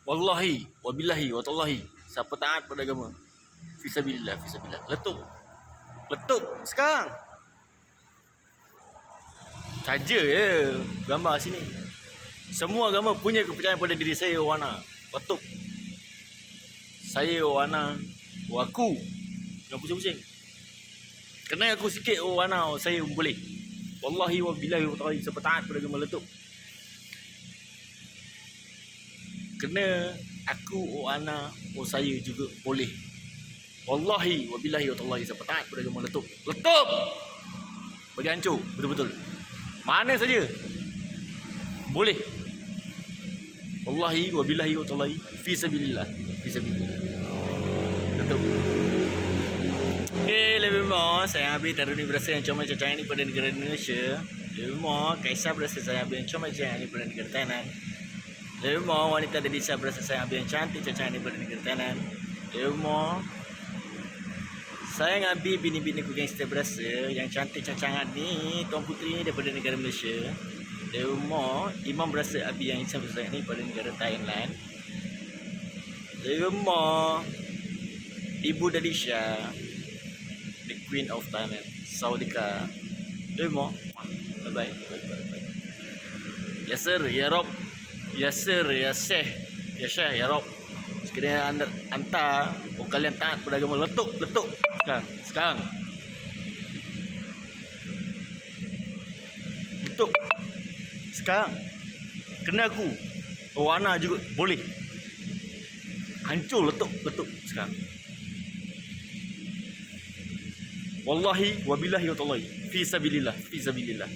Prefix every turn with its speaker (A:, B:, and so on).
A: Wallahi, wabillahi, watallahi. Siapa taat pada agama, fisabilillah, fisabilillah. Letup. Letup sekarang. Saja je gambar sini. Semua agama punya kepercayaan pada diri saya, Wana. Letup. Saya, Wana. Aku. Jangan pusing-pusing. Kena aku sikit, Wana. Saya boleh. Wallahi, wabillahi, watallahi. Siapa taat pada agama, letup. Kena aku, ana, saya juga boleh. Wallahi, wabillahi, watallahi. Siapa taat pada agama, letup. Letup! Bagi hancur, betul-betul. Mana saja boleh. Wallahi, wabillahi, watallahi. Fisabilillah. Fisabilillah. Letup. Okay, lebih more. Saya ambil taruni berasa yang comel-comel ini pada negara Indonesia. Lebih more, Kaisar berasa saya ambil yang comel-comel ini pada negara Thailand. Lebih more, wanita Indonesia berasa saya ambil yang cantik-cantik ini pada negara Thailand. Lebih more, saya ngambil bini-bini ku gangster berasa yang cantik-cantik ni, Tuan Puteri ni daripada negara Malaysia. Lebih more, Imam berasa ambil yang cantik ni pada negara Thailand. Lebih more, Ibu Dadisha, the Queen of Thailand, Saudika. Lebih more, bye-bye. Ya sir, ya Rob. Ya sir, ya Syekh. Ya Syekh, ya Rob. Sekiranya anda hantar, kalian taat pada agama, letup, letup. Sekarang. Letup. Sekarang. Kena aku. Wana juga boleh. Hancur, letup, letup. Sekarang. Wallahi, wabillahi, watallahi. Fisabilillah, fisabilillah.